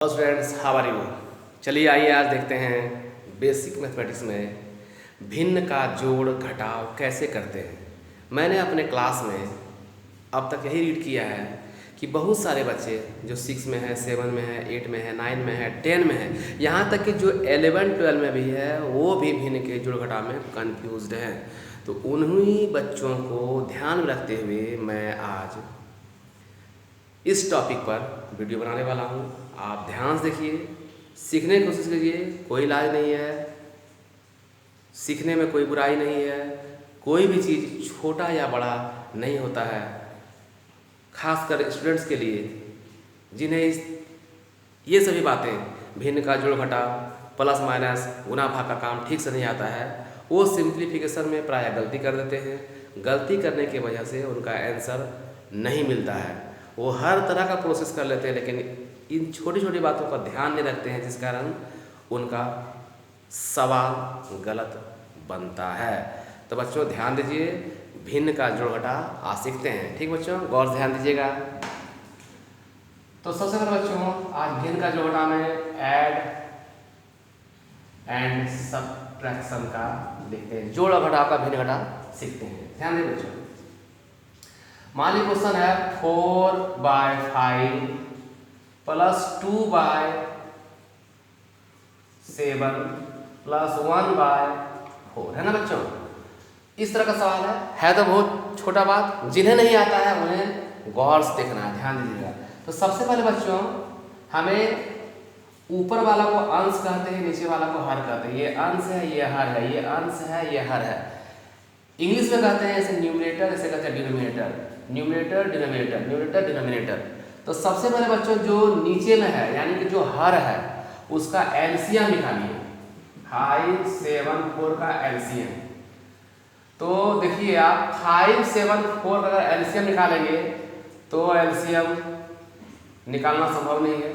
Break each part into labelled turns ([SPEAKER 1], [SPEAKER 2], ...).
[SPEAKER 1] Hello students, how are you. चलिए आइए आज देखते हैं बेसिक मैथमेटिक्स में भिन्न का जोड़ घटाव कैसे करते हैं। मैंने अपने क्लास में अब तक यही रीड किया है कि बहुत सारे बच्चे जो 6 में है, 7 में है, 8 में है, 9 में है, 10 में है, यहाँ तक कि जो 11, 12 में भी है वो भी भिन्न के जोड़ घटाव में कन्फ्यूज्ड हैं। तो उन्हीं बच्चों को ध्यान में रखते हुए मैं आज इस टॉपिक पर वीडियो बनाने वाला हूँ। आप ध्यान से देखिए, सीखने की कोशिश कीजिए। कोई इलाज नहीं है, सीखने में कोई बुराई नहीं है। कोई भी चीज़ छोटा या बड़ा नहीं होता है, खासकर स्टूडेंट्स के लिए जिन्हें ये सभी बातें भिन्न का जोड़ घटाव, प्लस माइनस, गुना भाग का काम ठीक से नहीं आता है। वो सिंप्लीफिकेशन में प्रायः गलती कर देते हैं। गलती करने की वजह से उनका आंसर नहीं मिलता है। वो हर तरह का प्रोसेस कर लेते हैं लेकिन इन छोटी छोटी बातों पर ध्यान नहीं रखते हैं, जिस कारण उनका सवाल गलत बनता है। तो बच्चों ध्यान दीजिए, भिन्न का जोड़ घटाव आज सीखते हैं। ठीक बच्चों, गौर से ध्यान दीजिएगा। तो सबसे पहले बच्चों आज भिन्न का जोड़ घटाव में ऐड एंड सब्ट्रैक्शन का देखते हैं। जोड़ और घटाव का भिन्न घटाव सीखते हैं। ध्यान दीजिए बच्चों, मान लीजिए क्वेश्चन है 4/5 प्लस 2/7 प्लस 1/4 है ना बच्चों। इस तरह का सवाल है तो बहुत छोटा बात। जिन्हें नहीं आता है उन्हें गौर से देखना है, ध्यान दीजिएगा। तो सबसे पहले बच्चों हमें ऊपर वाला को अंश कहते हैं, नीचे वाला को हर कहते हैं। ये अंश है, ये हर है, ये अंश है, ये हर है। इंग्लिश में कहते हैं ऐसे न्यूमरेटर, ऐसे कहते हैं denominator. Numerator denominator, numerator denominator. तो सबसे पहले बच्चों जो नीचे में है यानी कि जो हर है उसका एलसीएम निकालिए। 5, 7, 4 का एलसीएम। तो देखिए आप 5, 7, 4 अगर एलसीएम निकालेंगे तो एलसीएम निकालना संभव नहीं है,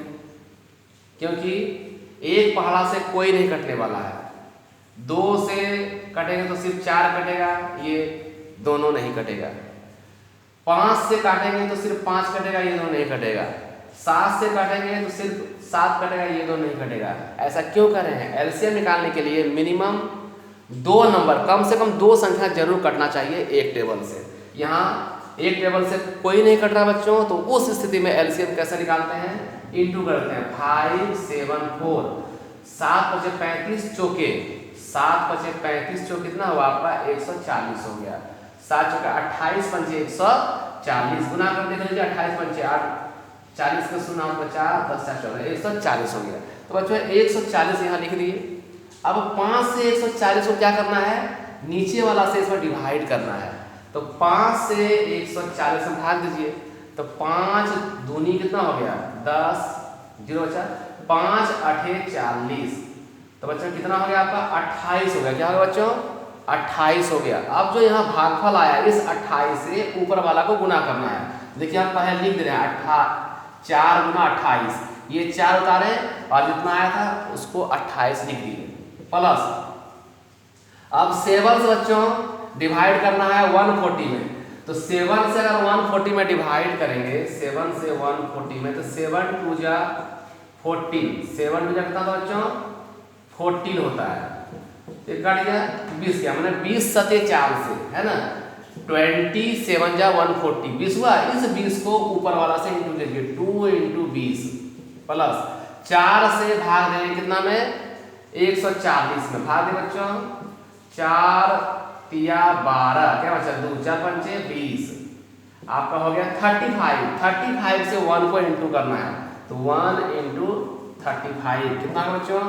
[SPEAKER 1] क्योंकि एक पहाड़ा से कोई नहीं कटने वाला है। 2 से कटेंगे तो सिर्फ 4 कटेगा, ये दोनों नहीं कटेगा। 5 से काटेंगे तो सिर्फ 5 कटेगा, ये दोनों नहीं कटेगा। 7 से काटेंगे तो सिर्फ 7 कटेगा, ये दोनों नहीं कटेगा। ऐसा क्यों कर रहे हैं? एलसीएम निकालने के लिए मिनिमम 2 नंबर, कम से कम 2 संख्या जरूर कटना चाहिए एक टेबल से। यहाँ एक टेबल से कोई नहीं कट रहा बच्चों, तो उस स्थिति में एलसीएम कैसे निकालते हैं? इंटू करते हैं। 5, 7, 4, 7 × 35 चौके, 7 × 35 चौके कितना हुआ आपका? 140 हो गया। 7 × 28 पंचे 140, गुना कर देख लीजिए। 28 पंचे 8, 40 का 0 50, 10 4 14, 140 हो गया। तो बच्चों 140 यहाँ लिख दिए। अब 5 से 140 को क्या करना है? नीचे वाला से इसमें डिवाइड करना है। तो 5 से 140 में भाग दीजिए। तो 5 दूनी कितना हो गया? 10, 0 बचा 5 8 40। तो बच्चों कितना हो गया आपका? 28 हो गया। क्या हो गया बच्चों? 28 हो गया। अब जो यहाँ भागफल आया, इस 28 से ऊपर वाला को गुना करना है। देखिए आप पहले लिख दे रहे हैं 4 × 28, ये 4 उतारे और जितना आया था उसको 28 लिख दिए। प्लस अब 7 से बच्चों डिवाइड करना है 140 में। तो 7 से अगर 140 में डिवाइड करेंगे, 7 से 140 में, तो 7 2 जा 14, 7 2 जा कितना था बच्चों? 14 होता है। कट गया 20 क्या, मैंने 20 सते 4 से है ना। 27 जा 140, 20 हुआ। इस 20 को ऊपर वाला से इंटू कीजिए, 2 × 20 प्लस 4 से भाग देंगे कितना में? 140 में भाग दे बच्चों। 4 तिया 12, क्या बचा? 2 4 पंचे 20, आपका हो गया 35। 35 से 1 को इंटू करना है, तो 1 × 35 कितना बच्चों?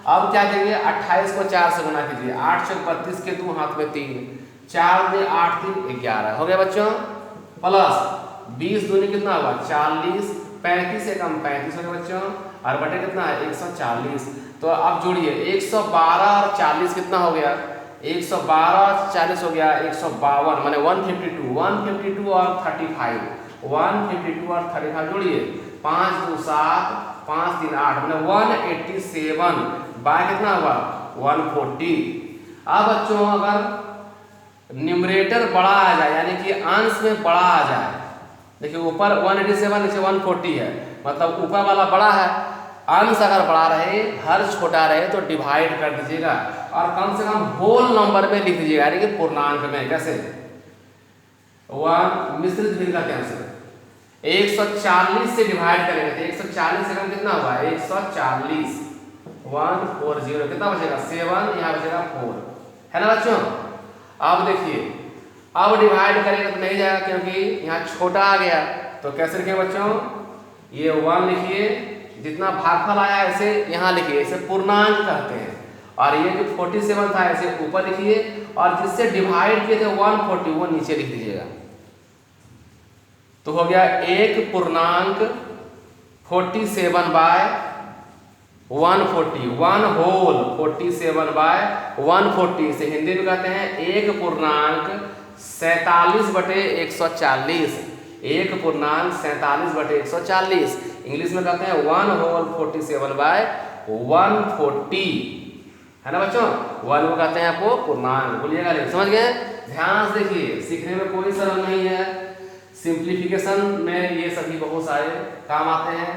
[SPEAKER 1] अब क्या देंगे? 28 को 4 से गुना कीजिए। 8 × 32 के 2 हाथ में 3, 4 में 8 3 11 हो गया बच्चों। प्लस 20 दूनी कितना हुआ? 40, 35 से कम 35 हो गया बच्चों। और बटे कितना है? 140। तो अब जोड़िए 112 और 40 कितना हो गया? 112 और 40 हो गया 152, माने 152। 152 और 35, 152 और 35 जोड़िए। 5 2 7, 5 3 8, माने 187 बाय कितना हुआ? 140। अब बच्चों अगर न्यूमरेटर बड़ा आ जाए यानी कि अंश में बड़ा आ जाए, देखिए ऊपर 187 नीचे 140 है, मतलब ऊपर वाला बड़ा है अंश अगर बड़ा रहे, हर छोटा रहे तो डिवाइड कर दीजिएगा और कम से कम होल नंबर में लिख दीजिएगा, यानी कि पूर्णांक में। कैसे? 1 मिश्रित भिन्न का क्या आंसर 140 से डिवाइड करेंगे तो 140 से कम कितना हुआ? 140 140 कितना बचेगा? 7, यहाँ बचेगा 4, है ना बच्चों। अब देखिए, अब डिवाइड करेंगे तो नहीं जाएगा क्योंकि यहाँ छोटा आ गया, तो कैसे लिखें बच्चों? ये 1 लिखिए, जितना भागफल आया ऐसे यहाँ लिखिए, इसे पूर्णांक कहते हैं। और ये जो 47 था ऐसे ऊपर लिखिए, और जिससे डिवाइड किए थे 140 वो नीचे लिख दीजिएगा। तो हो गया 1 पूर्णांक 47 बाय 140, 1 होल 47 बाय 140 से हिंदी में कहते हैं 1 पूर्णांक 47 बटे 140, 1 पूर्णांक 47 बटे 140। इंग्लिश में कहते हैं 1 होल 47 बाय 140, है ना बच्चों। 1 को कहते हैं आपको पूर्णांक, बोलिएगा नहीं, समझ गए? ध्यान से देखिए, सीखने में कोई शर्म नहीं है, सिंप्लीफिकेशन में ये सभी बहुत सारे काम आते हैं।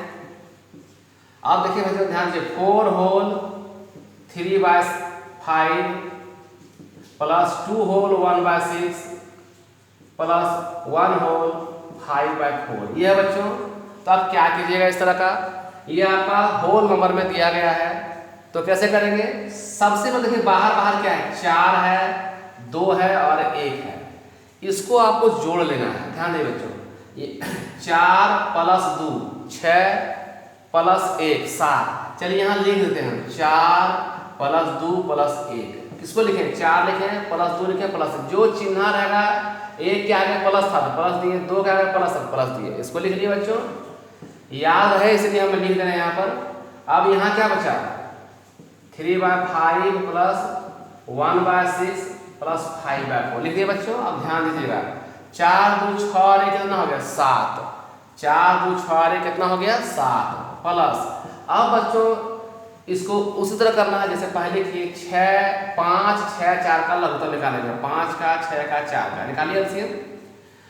[SPEAKER 1] अब देखिए बच्चों ध्यान से, 4 whole 3/5 plus 2 whole 1/6 plus 1 whole 5/4, ये है बच्चों। तो आप क्या कीजिएगा इस तरह का, ये आपका होल नंबर में दिया गया है, तो कैसे करेंगे? सबसे पहले देखिए बाहर क्या है? 4 है, 2 है और 1 है, इसको आपको जोड़ लेना है। ध्यान दें बच्चों, ये 4 प्लस 2 6 प्लस 1 7। चलिए यहाँ लिख देते हैं, 4 प्लस 2 प्लस 1। किसको लिखें? 4 लिखें, प्लस 2 लिखें, प्लस जो चिन्ह रहेगा, 1 के आगे प्लस था तो प्लस दिए, 2 के आगे प्लस दिए, इसको लिख लिए बच्चों, याद रहे इसलिए हम लिख रहे हैं यहाँ पर। अब यहाँ क्या बचा? 3/5 प्लस 1/6 प्लस 5/4 लिख दिए बच्चों। अब ध्यान दीजिएगा, 4 2 6 और 1 कितना हो गया? 7, 4 2 6 और 1 कितना हो गया? 7 प्लस। अब बच्चों इसको उसी तरह करना है जैसे पहले किए, 6 5 6 4 का लघुत्तम निकालेंगे, 5 का 6 का 4 का, निकालिए एलसीएम।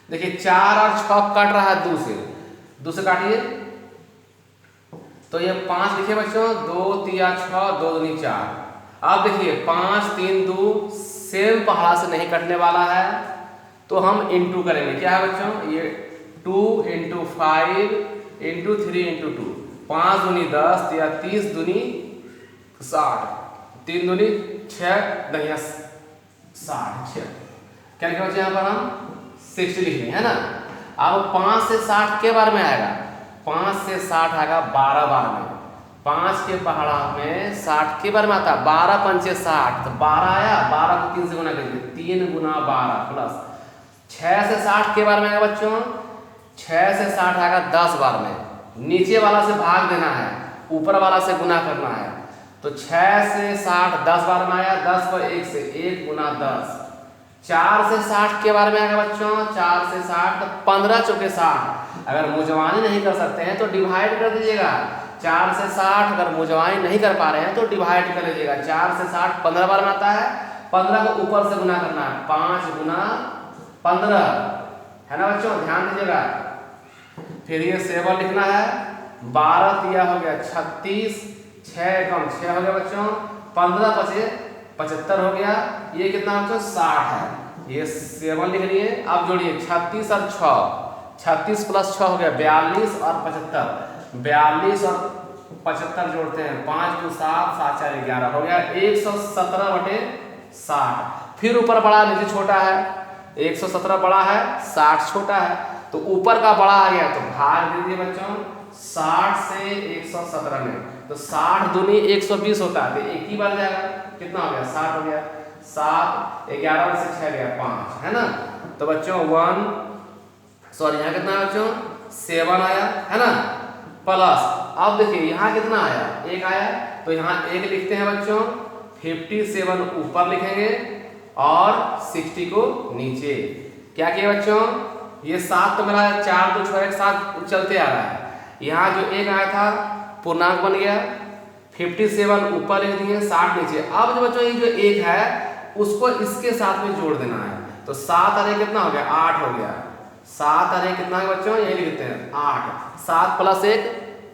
[SPEAKER 1] देखिए 4 और 6 कट रहा है 2 से काटिए, तो ये 5 लिखिए बच्चों, 2 3 6 2 दूनी 4। अब देखिए 5 3 2 सेम पहाड़ा से नहीं कटने वाला है, तो हम इंटू करेंगे। क्या है बच्चों? ये 2 × 5 × 3 × 2, 5 दूनी 10 या 30 दूनी 60, 3 दूनी 6 दहिया 60, क्या लिखा बच्चे यहाँ पर? हम 60 लिख रहे हैं ना। अब 5 से 60 के बार में आएगा, 5 से 60 आएगा 12 बार में, 5 के पहाड़ा में 60 के बार में आता है, 12 पंचे 60, तो 12 आया, 12 को 3 से गुना करिए, 3 × 12 प्लस 6 से 60 के बार में आएगा बच्चों, 6 से 60 आएगा 10 बार में, नीचे वाला से भाग देना है, ऊपर वाला से गुना करना है, तो 6 से 60 10 बार में आया, 10 पर 1 से 1 × 10। 4 से 60 के बारे में आएगा बच्चों, 4 से 60 15 चौके 60। अगर मुजवानी नहीं कर सकते हैं तो डिवाइड कर दीजिएगा, 4 से 60 अगर मुजवानी नहीं कर पा रहे हैं तो डिवाइड कर लीजिएगा। 4 से 60 15 बार में आता है, 15 को ऊपर से गुना करना है, 5 × 15, है ना बच्चों, ध्यान दीजिएगा। फिर ये 7 लिखना है, 12 दिया हो गया 36, 6 कम 6 हो गया बच्चों, 15 पचे 75 हो गया, ये कितना बच्चों? 60 है, ये 7 लिख लिए। अब जोड़िए 36 और 6, 36 प्लस 6 हो गया 42 और 75, 42 और 75 जोड़ते हैं, 5 × 7 7 4 11 हो गया 117/60। फिर ऊपर बड़ा नीचे छोटा है, 117 बड़ा है 60 छोटा है, तो ऊपर का बड़ा आ गया तो भाग दीजिए बच्चों 60 से 117 में, तो 60 दूनी 120 होता है, तो एक ही बार जाएगा, कितना हो गया? 60 हो गया, 7 11 से 6 गया 5, है ना। तो बच्चों यहाँ कितना है बच्चों? 7 आया, है ना, प्लस अब देखिए यहाँ कितना आया? 1 आया, तो यहाँ 1 लिखते हैं बच्चों, 57 ऊपर लिखेंगे और 60 को नीचे। क्या किया बच्चों? ये 7 तो मेरा 4 2 6 1 7 चलते आ रहा है, यहाँ जो 1 आया था पूर्णांक बन गया, 57 ऊपर लिख दिए, 60 नीचे। अब जो बच्चों ये जो 1 है उसको इसके साथ में जोड़ देना है, तो 7 और 1 कितना हो गया? 8 हो गया, 7 और 1 कितना है बच्चों? यही लिखते हैं 8, 7 प्लस 1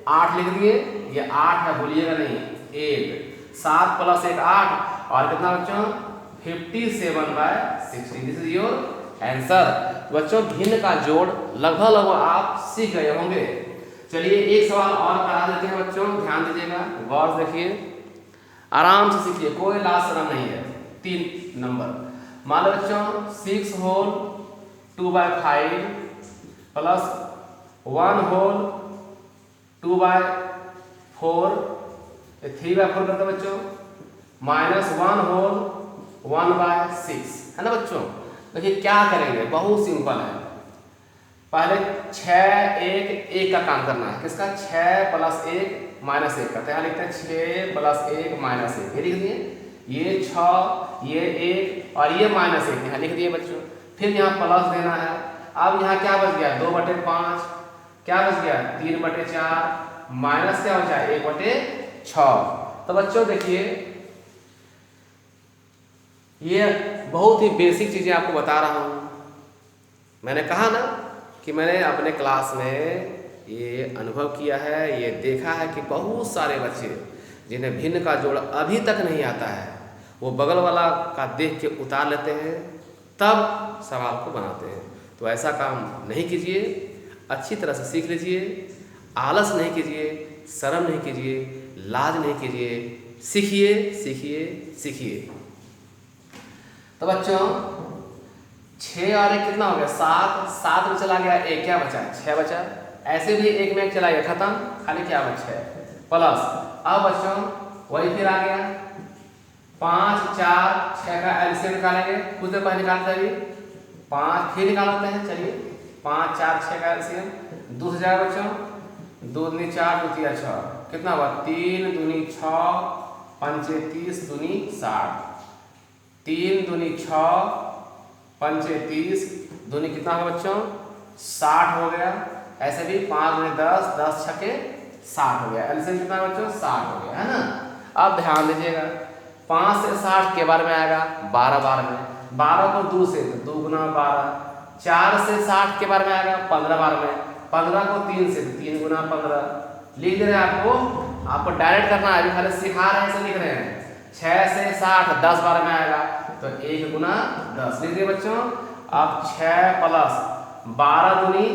[SPEAKER 1] 8 लिख दिए, ये 8 है, भूलिएगा नहीं, 8, 7 + 1 8, और कितना बच्चों 57/60। This is your answer. बच्चों भिन्न का जोड़ लगभग आप सीख गए होंगे। चलिए एक सवाल और करा देते हैं बच्चों, ध्यान दीजिएगा, गौर से देखिए, आराम से सीखिए, कोई लाज शर्म नहीं है। 3 नंबर, मान लो बच्चों 6 होल 2/5 प्लस 1 होल 2/4, 3/4 करते बच्चों, माइनस 1 होल 1/6, है ना बच्चों। देखिए क्या करेंगे, बहुत सिंपल है। पहले 6 1 1 का काम करना है, किसका 6 + 1 -1 का, तो यहाँ लिखते हैं 6 + 1 -1, ये लिख दिए, ये 6 ये 1 और ये -1 यहाँ लिख दिए बच्चों। फिर यहाँ प्लस देना है। अब यहाँ क्या बच गया 2/5, क्या बच गया 3/4, माइनस क्या बचा 1/6। तो बच्चों देखिए ये बहुत ही बेसिक चीजें आपको बता रहा हूँ। मैंने कहा ना कि मैंने अपने क्लास में ये अनुभव किया है, ये देखा है कि बहुत सारे बच्चे जिन्हें भिन्न का जोड़ अभी तक नहीं आता है, वो बगल वाला का देख के उतार लेते हैं, तब सवाल को बनाते हैं। तो ऐसा काम नहीं कीजिए, अच्छी तरह से सीख लीजिए, आलस नहीं कीजिए, शर्म नहीं कीजिए, लाज नहीं कीजिए, सीखिए सीखिए सीखिए। तो बच्चों 6 और 1 कितना हो गया 7, 7 में चला गया 1, क्या बचा 6 बचा, ऐसे भी 1 में 1 चला गया, खत्म, खाली क्या बचा है प्लस। अब बच्चों वही फिर आ गया 5 4 6 का एलसीएम निकालेंगे, कुछ देर पहले निकालते हैं, 5 फिर निकालते हैं, चलिए 5 4 6 का एलसीएम 2 से जाएगा बच्चों, 2 दूनी 4 2 3 6, कितना हुआ 3 दूनी 6 पंचे 30 दूनी 60, 3 दूनी 6 पंचे 30 दूनी कितना होगा बच्चों 60 हो गया। ऐसे भी 5 दूनी 10 10 छके 60 हो गया, एलसीएम कितना बच्चों 60 हो गया, है ना। अब ध्यान दीजिएगा 5 से 60 के बार में आएगा 12 बार में, 12 को 2 से तो 2 गुना 12, 4 से 60 के बार में आएगा 15 बार में, 15 को 3 से तो 3 गुना 15, लिख दे रहे हैं आपको डायरेक्ट करना है, अभी खाली सिखा रहे हैं, ऐसे लिख रहे हैं। 6 से 60 10 बार में आएगा तो 1 गुना 10 लिख दिए बच्चों। अब 6 प्लस 12 दूनी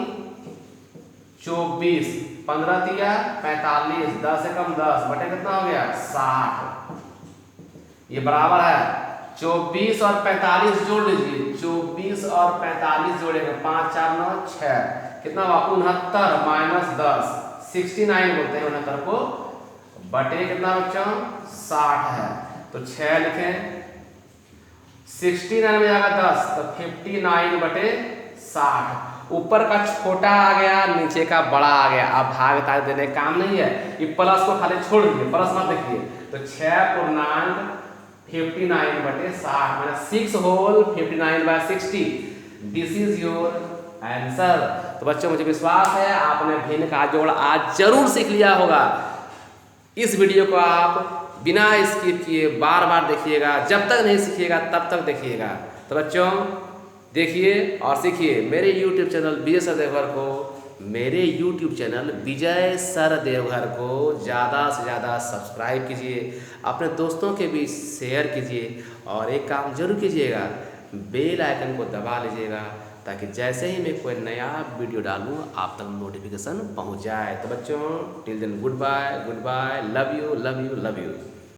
[SPEAKER 1] 24, 15 तिया 45, 10 से कम 10 बटे कितना हो गया 60, ये बराबर है 24 और 45 जोड़ लीजिए, 24 और 45 जोड़ेंगे 5 4 9 6, कितना हुआ 69 माइनस 10 69 बोलते हैं 69 को, बटे कितना बच्चों 60 है, तो 6 लिखें, 69 में जाएगा 10 तो 59 बटे 60, ऊपर का छोटा आ गया नीचे का बड़ा आ गया। अब भाग ताज देने का काम नहीं है, ये प्लस को खाली छोड़ दीजिए, प्लस मत देखिए, तो 6 पूर्णांक 59 बटे 60 मैंने 6 whole 59/60, this is your answer. तो बच्चों मुझे विश्वास है आपने भिन्न का जोड़ आज जरूर सीख लिया होगा। इस वीडियो को आप बिना स्किप किए बार बार देखिएगा, जब तक नहीं सीखिएगा तब तक देखिएगा। तो बच्चों देखिए और सीखिए। मेरे YouTube चैनल विजय सर देवघर को, मेरे YouTube चैनल विजय सर देवघर को ज़्यादा से ज़्यादा सब्सक्राइब कीजिए, अपने दोस्तों के बीच शेयर कीजिए, और एक काम जरूर कीजिएगा, बेल आइकन को दबा लीजिएगा, ताकि जैसे ही मैं कोई नया वीडियो डालूँ आप तक नोटिफिकेशन पहुंच जाए। तो बच्चों till then good bye, love you love you love you.